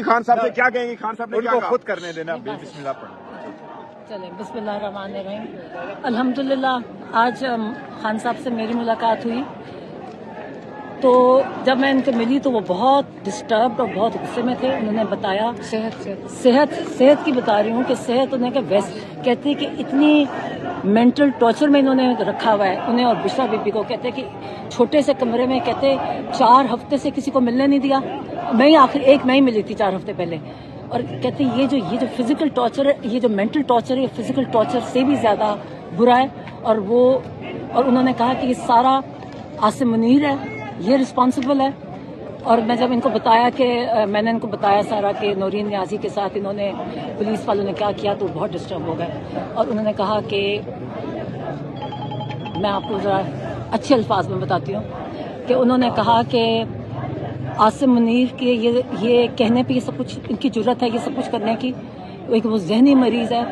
خان صاحب سے کیا کہیں گے؟ خان صاحب نے کیا کہا؟ خود کرنے دینا. بسم اللہ پڑھیں. چلیں بسم اللہ الرحمن الرحیم. الحمدللہ آج خان صاحب سے میری ملاقات ہوئی تو جب میں ان کو ملی تو وہ بہت ڈسٹربڈ اور بہت غصے میں تھے. انہوں نے بتایا صحت کی بتا رہی ہوں کہ صحت انہیں کہ کہتے کہ اتنی مینٹل ٹارچر میں انہوں نے رکھا ہوا ہے انہیں اور بشرا بی بی کو. کہتے کہ چھوٹے سے کمرے میں کہتے 4 ہفتے سے کسی کو ملنے نہیں دیا. میں آخر ایک میں ہی ملی تھی 4 ہفتے پہلے. اور کہتے ہیں یہ جو فزیکل ٹارچر ہے, یہ جو مینٹل ٹارچر ہے, یہ فزیکل ٹارچر سے بھی زیادہ برا ہے. اور انہوں نے کہا کہ یہ سارا عاصم منیر ہے, یہ رسپانسبل ہے. اور میں جب ان کو بتایا کہ میں نے ان کو بتایا سارا کہ نورین نیازی کے ساتھ انہوں نے پولیس والوں نے کیا کیا تو بہت ڈسٹرب ہو گئے. اور انہوں نے کہا کہ میں آپ کو ذرا اچھے الفاظ میں بتاتی ہوں کہ انہوں نے کہا کہ عاصم منیر کے یہ کہنے پہ یہ سب کچھ ان کی جرت ہے, یہ سب کچھ کرنے کی. وہ ذہنی مریض ہے,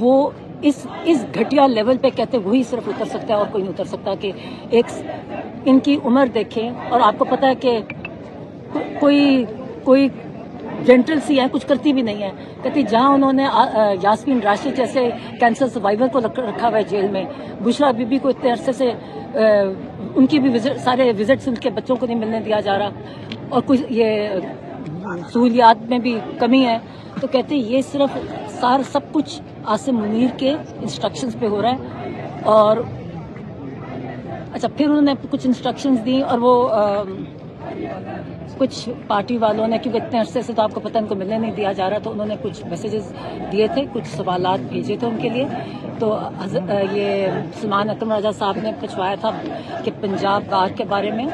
وہ اس گھٹیا لیول پہ کہتے وہی صرف اتر سکتا ہے اور کوئی نہیں اتر سکتا. کہ ایک ان کی عمر دیکھیں اور آپ کو پتہ ہے کہ کوئی جینٹل سی ہے, کچھ کرتی بھی نہیں ہے. کہتی جہاں انہوں نے یاسمین راشد جیسے کینسر سروائیور کو رکھا ہوا ہے جیل میں, بشرا بی بی کو اتنے عرصے سے ان کی بھی سارے وزٹس ان کے بچوں کو نہیں ملنے دیا جا رہا, اور کچھ یہ سہولیات میں بھی کمی ہے. تو کہتے یہ صرف سب کچھ عاصم منیر کے انسٹرکشنز پہ ہو رہا ہے. اور اچھا پھر انہوں نے کچھ انسٹرکشنز دی اور وہ کچھ پارٹی والوں نے, کیونکہ اتنے عرصے سے تو آپ کو پتہ ان کو ملنے نہیں دیا جا رہا, تو انہوں نے کچھ میسیجز دیے تھے, کچھ سوالات بھیجے تھے ان کے لیے. تو یہ سلمان اکرم راجہ صاحب نے پوچھوایا تھا کہ پنجاب بار کے بارے میں,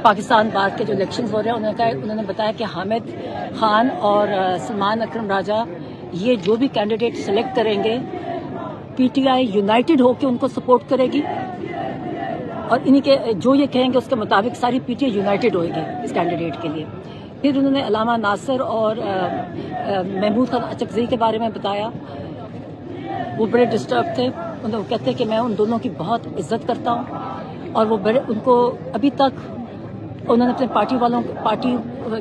پاکستان بار کے جو الیکشنز ہو رہے ہیں, انہوں نے بتایا کہ حامد خان اور سلمان اکرم راجہ یہ جو بھی کینڈیڈیٹ سلیکٹ کریں گے پی ٹی آئی یونائٹڈ ہو کے ان کو سپورٹ کرے گی, اور انہی کے جو یہ کہیں گے اس کے مطابق ساری پی ٹی آئی یونائٹڈ ہوئے گی اس کینڈیڈیٹ کے لیے. پھر انہوں نے علامہ ناصر اور محمود خان اچکزئی کے بارے میں بتایا. وہ بڑے ڈسٹرب تھے. انہوں کہتے کہ میں ان دونوں کی بہت عزت کرتا ہوں, اور وہ ان کو ابھی تک انہوں نے اپنے پارٹی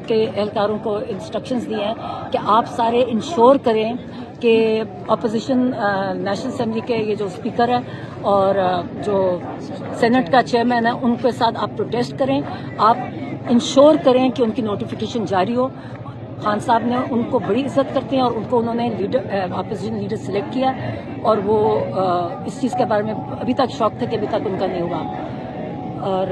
کے اہلکاروں کو انسٹرکشنز دیے ہیں کہ آپ سارے انشور کریں کہ اپوزیشن نیشنل اسمبلی کے یہ جو اسپیکر ہے اور جو سینٹ کا چیئرمین ہے ان کے ساتھ آپ پروٹیسٹ کریں, آپ انشور کریں کہ ان کی نوٹیفیکیشن جاری ہو. خان صاحب نے ان کو بڑی عزت کرتے ہیں اور ان کو انہوں نے اپوزیشن لیڈر سلیکٹ کیا, اور وہ اس چیز کے بارے میں ابھی تک شوق تھے کہ ابھی تک ان کا نہیں ہوا. اور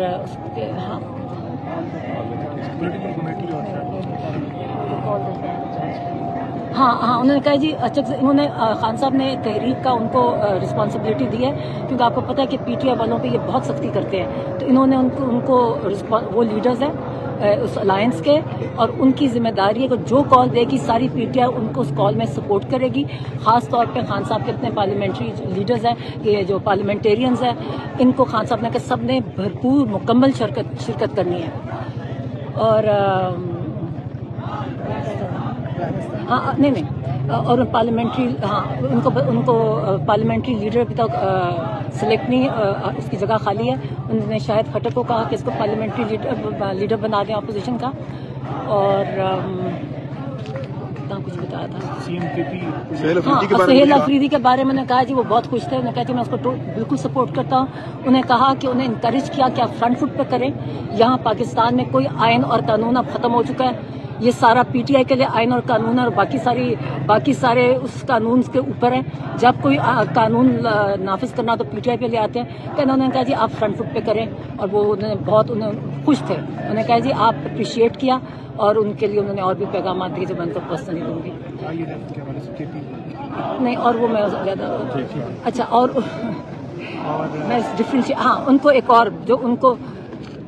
ہاں انہوں نے کہا جی انہوں نے خان صاحب نے تحریک کا ان کو رسپانسبلٹی دی ہے, کیونکہ آپ کو پتہ ہے کہ پی ٹی آئی والوں پہ یہ بہت سختی کرتے ہیں. تو انہوں نے ان کو وہ لیڈرز ہیں اس الائنس کے, اور ان کی ذمہ داری ہے کہ جو کال دے گی ساری پی ٹی آئی ان کو اس کال میں سپورٹ کرے گی. خاص طور پہ خان صاحب کے اپنے پارلیمنٹری لیڈرز ہیں, یہ جو پارلیمنٹیرینز ہیں, ان کو خان صاحب نے کہ سب نے بھرپور مکمل شرکت کرنی ہے. اور نہیں اور پارلیمنٹری ان کو پارلیمنٹری لیڈر ابھی تک سلیکٹ نہیں, اس کی جگہ خالی ہے. انہوں نے شاہد خٹک کو کہا کہ اس کو پارلیمنٹری لیڈر بنا دیں اپوزیشن کا. اور کچھ بتایا تھا سہیل افریدی کے بارے میں. نے کہا جی وہ بہت خوش تھے, انہوں نے کہا کہ میں اس کو بالکل سپورٹ کرتا ہوں. انہیں کہا کہ انہیں انکریج کیا کہ آپ فرنٹ فٹ پہ کریں. یہاں پاکستان میں کوئی آئین اور قانون اب ختم ہو چکا ہے, یہ سارا پی ٹی آئی کے لیے آئین اور قانون ہے, اور باقی سارے اس قانون کے اوپر ہیں. جب کوئی قانون نافذ کرنا تو پی ٹی آئی کے لیے آتے ہیں. کہ انہوں نے کہا جی آپ فرنٹ فٹ پہ کریں, اور وہ انہیں خوش تھے. انہوں نے کہا جی آپ اپریشیٹ کیا, اور ان کے لیے انہوں نے اور بھی پیغامات دیے جو میں ان کو پرسنلی دوں گی. نہیں اور وہ میں زیادہ اچھا اور میں ڈفرینشیٹ ان کو ایک اور جو ان کو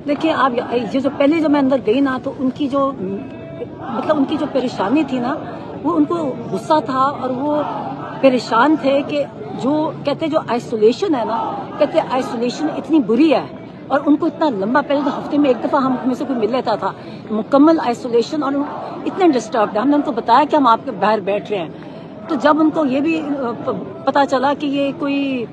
دیکھیے آپ یہ جو پہلے جو میں اندر گئی نا تو ان کی جو مطلب ان کی جو پریشانی تھی نا, وہ ان کو غصہ تھا اور وہ پریشان تھے کہ جو کہتے جو آئسولیشن ہے نا, کہتے آئسولیشن اتنی بری ہے, اور ان کو اتنا لمبا پہلے تو ہفتے میں ایک دفعہ ہم میں سے کوئی مل لیتا تھا, مکمل آئسولیشن, اور اتنے ڈسٹربڈ. ہم نے ان کو بتایا کہ ہم آپ کے باہر بیٹھ رہے ہیں. تو جب ان کو یہ بھی پتا چلا کہ یہ کوئی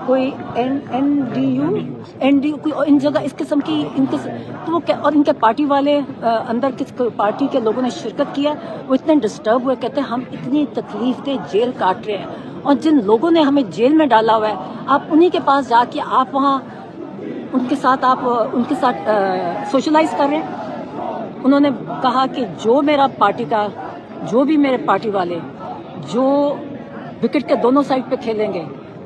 کوئی NDU کوئی ان جگہ اس قسم کی تو وہ اور ان کے پارٹی والے اندر کس پارٹی کے لوگوں نے شرکت کیا، وہ اتنے ڈسٹرب ہوئے، کہتے ہیں ہم اتنی تکلیف دے جیل کاٹ رہے ہیں، اور جن لوگوں نے ہمیں جیل میں ڈالا ہوا ہے آپ انہی کے پاس جا کے آپ وہاں ان کے ساتھ سوشلائز کر رہے ہیں۔ انہوں نے کہا کہ جو بھی میرے پارٹی والے جو وکٹ کے دونوں سائڈ پہ کھیلیں گے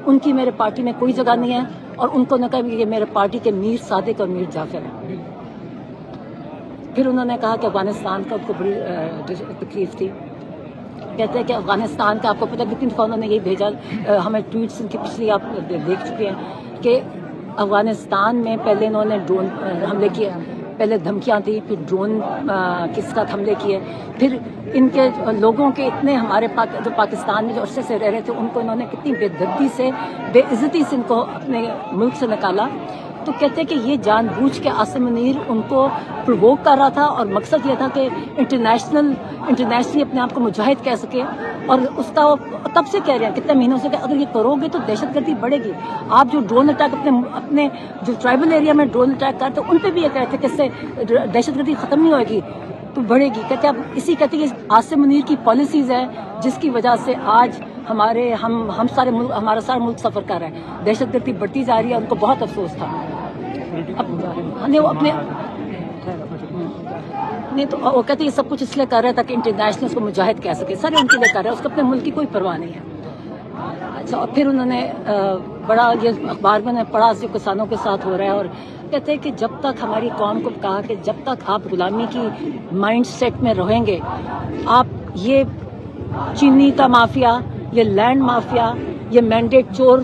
ان کی میرے پارٹی میں کوئی جگہ نہیں ہے، اور ان کو نے کہا کہ یہ میرے پارٹی کے میر صادق اور میر جعفر ہیں۔ پھر انہوں نے کہا کہ افغانستان کا ان کو بڑی تکلیف تھی، کہتے ہیں کہ افغانستان کا آپ کو پتہ کتنی دفعہ انہوں نے یہ بھیجا، ہمیں ٹویٹس ان کی پچھلی آپ دیکھ چکے ہیں کہ افغانستان میں پہلے انہوں نے ڈرون حملے کیے، پہلے دھمکیاں تھیں، پھر ڈرون کے ساتھ حملے کیے، پھر ان کے لوگوں کے اتنے ہمارے جو پاکستان میں جو عرصے سے رہ رہے تھے ان کو انہوں نے کتنی بے دردی سے بے عزتی سے ان کو اپنے ملک سے نکالا۔ تو کہتے ہیں کہ یہ جان بوجھ کے عاصم منیر ان کو پرووک کر رہا تھا، اور مقصد یہ تھا کہ انٹرنیشنلی اپنے آپ کو مجاہد کہہ سکے، اور اس کا وہ تب سے کہہ رہے ہیں کتنے مہینوں سے کہ اگر یہ کرو گے تو دہشت گردی بڑھے گی۔ آپ جو ڈرون اٹیک اپنے جو ٹرائبل ایریا میں ڈرون اٹیک کرتے ان پہ بھی یہ کہتے ہیں کہ اس سے دہشت گردی ختم نہیں ہوئے گی تو بڑھے گی۔ کہتے ہیں کہتے ہیں عاصم منیر کی پالیسیز ہیں جس کی وجہ سے آج ہمارا سارا ملک سفر کر رہا ہے، دہشت گردی بڑھتی جا رہی ہے، ان کو بہت افسوس تھا۔ نہیں تو وہ کہتے ہیں یہ سب کچھ اس لیے کر رہا تھا کہ انٹرنیشنل اس کو مجاہد کہہ سکے، سارے ان کے لیے کر رہے ہیں، اس کو اپنے ملک کی کوئی پرواہ نہیں ہے۔ اچھا، اور پھر انہوں نے بڑا یہ اخبار میں نے پڑھا جو کسانوں کے ساتھ ہو رہا ہے، اور کہتے ہیں کہ جب تک ہماری قوم کو کہا کہ جب تک آپ غلامی کی مائنڈ سیٹ میں رہیں گے، آپ یہ چینی کا مافیا، یہ لینڈ مافیا، یہ مینڈیٹ چور،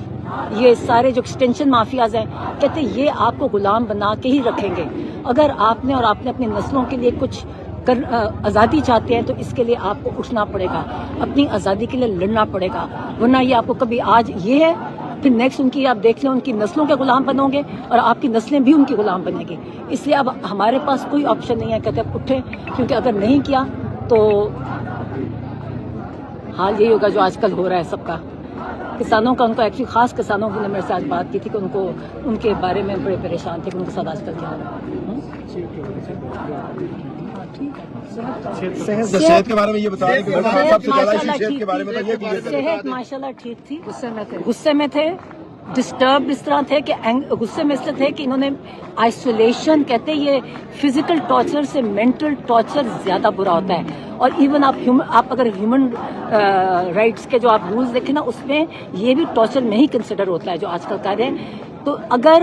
یہ سارے جو ایکسٹینشن مافیاز ہیں، کہتے ہیں یہ آپ کو غلام بنا کے ہی رکھیں گے۔ اگر آپ نے اپنی نسلوں کے لیے کچھ آزادی چاہتے ہیں تو اس کے لیے آپ کو اٹھنا پڑے گا، اپنی آزادی کے لیے لڑنا پڑے گا، ورنہ یہ آپ کو کبھی آج یہ ہے پھر نیکسٹ ان کی آپ دیکھ لیں ان کی نسلوں کے غلام بنو گے اور آپ کی نسلیں بھی ان کی غلام بنیں گی۔ اس لیے اب ہمارے پاس کوئی آپشن نہیں ہے، کہتے اب اٹھیں، کیونکہ اگر نہیں کیا تو حال یہی ہوگا جو آج کل ہو رہا ہے سب کا۔ کسانوں کا ان کو ایکچولی خاص کسانوں کی نے میرے سے آج بات کی تھی کہ ان کو ان کے بارے میں بڑے پریشان تھے کہ ان کے ساتھ آج کل کیا ہو رہا ہے۔ صحت کے بارے میں یہ بتا رہے کہ سب سے زیادہ صحت کے بارے میں صحت ماشاء اللہ ٹھیک تھی، غصے میں تھے، ڈسٹرب اس طرح تھے کہ غصے میں اس طرح تھے کہ انہوں نے آئسولیشن، کہتے ہیں یہ فزیکل ٹارچر سے مینٹل ٹارچر زیادہ برا ہوتا ہے، اور ایون آپ اگر ہیومن رائٹس کے جو آپ رولز دیکھیں نا اس میں یہ بھی ٹارچر میں ہی کنسیڈر ہوتا ہے جو آج کل کر رہے ہیں۔ تو اگر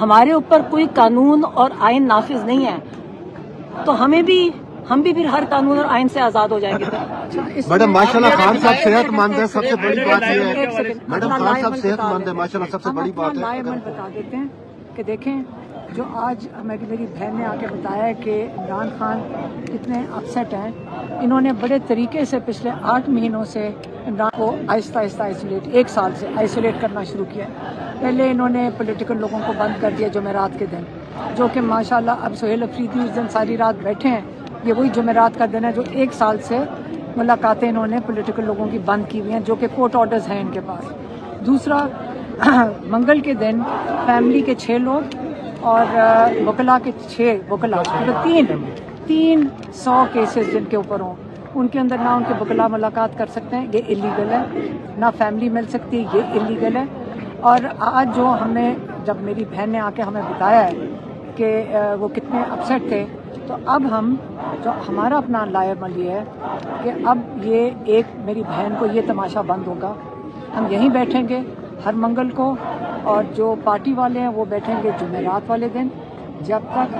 ہمارے اوپر کوئی قانون اور آئین نافذ نہیں ہے تو ہم بھی پھر ہر قانون اور آئین سے آزاد ہو جائیں گے۔ میڈم ماشاءاللہ خان صاحب صحت مند ہے، سب سے بڑی بات یہ ہے میڈم خان صاحب صحت مند ہے ماشاءاللہ، سب سے بڑی بات ہے۔ بتا دیتے ہیں کہ دیکھیں جو آج میری بہن نے آ کے بتایا ہے کہ عمران خان کتنے اپسیٹ ہیں، انہوں نے بڑے طریقے سے پچھلے 8 مہینوں سے عمران کو آہستہ آئسولیٹ 1 سال سے آئسولیٹ کرنا شروع کیا۔ پہلے انہوں نے پولیٹیکل لوگوں کو بند کر دیا جمعرات کے دن، جو کہ ماشاءاللہ اب سہیل افریدی اس دن ساری رات بیٹھے ہیں، یہ وہی جمعرات کا دن ہے جو 1 سال سے ملاقاتیں انہوں نے پولیٹیکل لوگوں کی بند کی ہوئی ہیں، جو کہ کورٹ آرڈرز ہیں ان کے پاس۔ دوسرا، منگل کے دن فیملی کے 6 لوگ اور وکلا کے 6 وکلا، 300 کیسز جن کے اوپر ہوں، ان کے اندر نہ ان کے وکلا ملاقات کر سکتے ہیں، یہ اللیگل ہے، نہ فیملی مل سکتی، یہ اللیگل ہے۔ اور آج جو ہم نے جب میری بہن نے آ کے ہمیں بتایا ہے کہ وہ کتنے اپسیٹ تھے، تو اب ہم جو ہمارا اپنا لائے عمل یہ ہے کہ اب یہ میری بہن کو یہ تماشا بند ہوگا، ہم یہیں بیٹھیں گے ہر منگل کو، اور جو پارٹی والے ہیں وہ بیٹھیں گے جمعرات والے دن، جب تک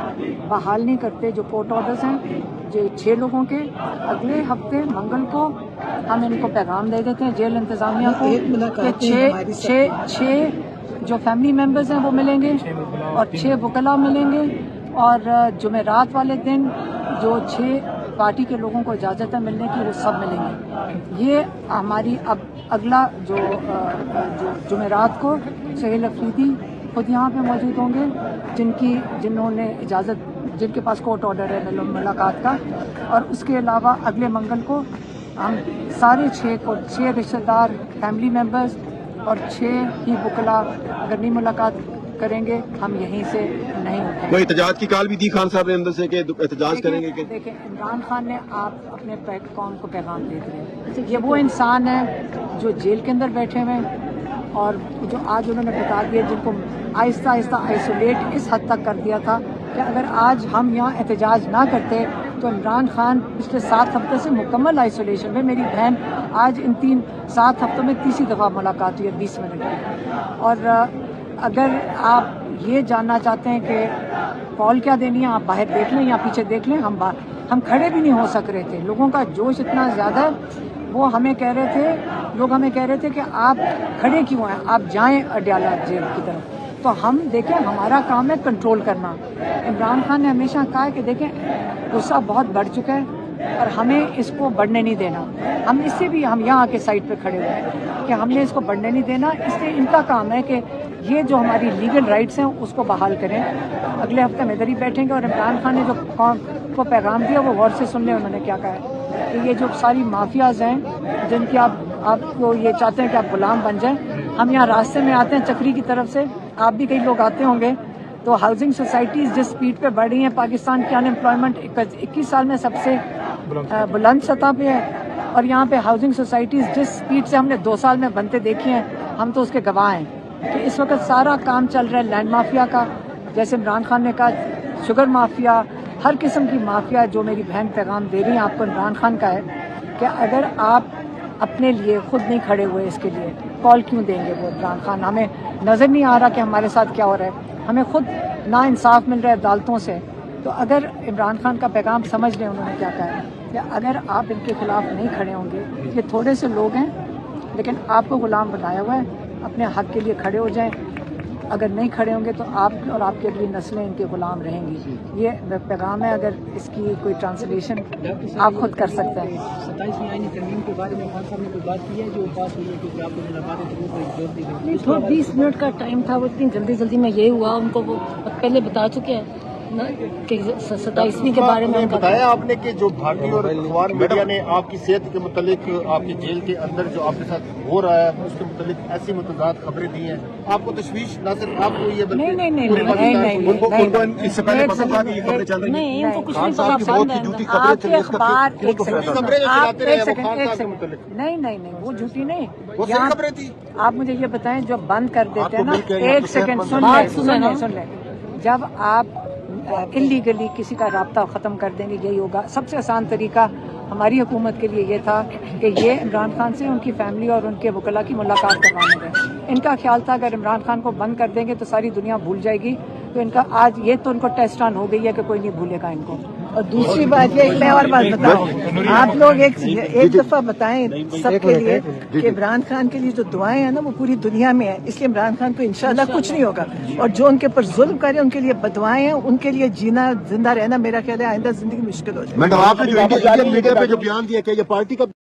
بحال نہیں کرتے جو کورٹ آرڈرز ہیں جو 6 لوگوں کے۔ اگلے ہفتے منگل کو ہم ان کو پیغام دے دیتے ہیں جیل انتظامیہ کو کہ 6 جو فیملی ممبرز ہیں وہ ملیں گے اور 6 وکلا ملیں گے، اور جمعرات والے دن جو 6 پارٹی کے لوگوں کو اجازت ہے ملنے کی وہ سب ملیں گے۔ یہ ہماری اب اگلا جو جمعرات کو سہیل افریدی خود یہاں پہ موجود ہوں گے، جنہوں نے اجازت، جن کے پاس کورٹ آرڈر ہے ملاقات کا، اور اس کے علاوہ اگلے منگل کو ہم سارے 6 رشتہ دار فیملی ممبرز اور 6 ہی وکلا اگر نہیں ملاقات کریں گے ہم یہیں سے نہیں اٹھیں گے۔ کوئی احتجاج کی کال بھی دی خان صاحب نے اندر سے کہ احتجاج کریں گے کہ دیکھیں عمران خان نے آپ اپنے قوم کو پیغام دے دیا، یہ وہ انسان ہے جو جیل کے اندر بیٹھے ہوئے ہیں اور جو آج انہوں نے بتا دیا، جن کو آہستہ آہستہ آئسولیٹ اس حد تک کر دیا تھا کہ اگر آج ہم یہاں احتجاج نہ کرتے تو عمران خان پچھلے 7 ہفتے سے مکمل آئسولیشن میں، میری بہن آج ان 7 ہفتوں میں تیسری دفعہ ملاقات ہوئی ہے 20 منٹ کی۔ اور اگر آپ یہ جاننا چاہتے ہیں کہ کال کیا دینی ہے، آپ باہر دیکھ لیں یا پیچھے دیکھ لیں، ہم کھڑے بھی نہیں ہو سک رہے تھے، لوگوں کا جوش اتنا زیادہ ہے، وہ ہمیں کہہ رہے تھے، لوگ ہمیں کہہ رہے تھے کہ آپ کھڑے کیوں ہیں، آپ جائیں اڈیالہ جیل کی طرف۔ تو ہم دیکھیں ہمارا کام ہے کنٹرول کرنا۔ عمران خان نے ہمیشہ کہا ہے کہ دیکھیں غصہ بہت بڑھ چکا ہے اور ہمیں اس کو بڑھنے نہیں دینا، ہم اس سے بھی ہم یہاں آ کے سائٹ پہ کھڑے ہوئے ہیں کہ ہم نے اس کو بڑھنے نہیں دینا، اس لیے ان کا کام ہے کہ یہ جو ہماری لیگل رائٹس ہیں اس کو بحال کریں۔ اگلے ہفتے ہم ادھر ہی بیٹھیں گے اور عمران خان نے جو قوم کو پیغام دیا وہ غور سے سن لیں، انہوں نے کیا کہا ہے کہ یہ جو ساری مافیاز ہیں جن کی آپ کو یہ چاہتے ہیں کہ آپ غلام بن جائیں، ہم یہاں راستے میں آتے ہیں چکری کی طرف سے، آپ بھی کئی لوگ آتے ہوں گے، تو ہاؤسنگ سوسائٹیز جس سپیڈ پہ بڑھ رہی ہیں، پاکستان کی ان امپلائمنٹ 21 سال میں سب سے بلند سطح پہ ہے، اور یہاں پہ ہاؤسنگ سوسائٹیز جس سپیڈ سے ہم نے 2 سال میں بنتے دیکھی ہیں، ہم تو اس کے گواہ ہیں کہ اس وقت سارا کام چل رہا ہے لینڈ مافیا کا، جیسے عمران خان نے کہا شوگر مافیا، ہر قسم کی مافیا۔ جو میری بہن پیغام دے رہی ہیں آپ کو عمران خان کا ہے کہ اگر آپ اپنے لیے خود نہیں کھڑے ہوئے اس کے لیے کال کیوں دیں گے وہ عمران خان؟ ہمیں نظر نہیں آ رہا کہ ہمارے ساتھ کیا ہو رہا ہے، ہمیں خود نا انصاف مل رہا ہے عدالتوں سے۔ تو اگر عمران خان کا پیغام سمجھ لیں انہوں نے کیا کہا ہے کہ اگر آپ ان کے خلاف نہیں کھڑے ہوں گے، یہ تھوڑے سے لوگ ہیں لیکن آپ کو غلام بنایا ہوا ہے، اپنے حق کے لیے کھڑے ہو جائیں، اگر نہیں کھڑے ہوں گے تو آپ اور آپ کی اگلی نسلیں ان کے غلام رہیں گی۔ یہ پیغام ہے، اگر اس کی کوئی ٹرانسلیشن آپ خود کر سکتے ہیں۔ 27 میں آئینی ترمیم کے بارے میں خان صاحب نے کوئی بات کی ہے جو بات ہوئی ہے کہ آپ کو ملاقاتیں ضرور کوئی زور دی گئی؟ نہیں، تھوڑا 20 منٹ کا ٹائم تھا، وہ اتنی جلدی میں یہ ہوا، ان کو وہ پہلے بتا چکے ہیں نا کہ 27ویں کے بارے میں بتایا آپ نے کہ جو بھارتی اور اخبار میڈیا نے آپ کی صحت کے متعلق، آپ کی جیل کے اندر جو آپ کے ساتھ ہو رہا ہے اس کے متعلق ایسی متضاد خبریں دی ہیں، آپ کو تشویش نہ صرف آپ کو یہ بلکہ ان کو اس سے پہلے پتا تھا کہ یہ خبریں چل رہی ہیں؟ نہیں، ان کو کچھ نہیں صاحب کی بہت ہی جھوٹی خبریں چلی، اس کا کس کو فائدہ؟ خبریں جو چلاتے رہے وہ خان صاحب کے متعلق نہیں وہ جھوٹی نہیں، وہ صحیح خبریں تھی۔ آپ مجھے یہ بتائیں جو بند کر دیتے ہیں نا، ایک سیکنڈ سن لیں، جب آپ انلیگلی کسی کا رابطہ ختم کر دیں گے یہی ہوگا۔ سب سے آسان طریقہ ہماری حکومت کے لیے یہ تھا کہ یہ عمران خان سے ان کی فیملی اور ان کے وکلا کی ملاقات کروانے دیں۔ ان کا خیال تھا اگر عمران خان کو بند کر دیں گے تو ساری دنیا بھول جائے گی، تو ان کا آج یہ تو ان کو ٹیسٹ آن ہو گئی ہے کہ کوئی نہیں بھولے گا ان کو۔ اور دوسری بات یہ، میں اور بات بتاؤں، آپ لوگ ایک دفعہ بتائیں سب کے لیے کہ عمران خان کے لیے جو دعائیں ہیں نا وہ پوری دنیا میں ہیں، اس لیے عمران خان کو انشاءاللہ کچھ نہیں ہوگا، اور جو ان کے اوپر ظلم کرے ان کے لیے بددعائیں ہیں، ان کے لیے جینا زندہ رہنا میرا خیال ہے آئندہ زندگی مشکل ہو جائے۔ میڈم آپ نے جو انڈین میڈیا پہ جو بیان دیا کہ یہ پارٹی کا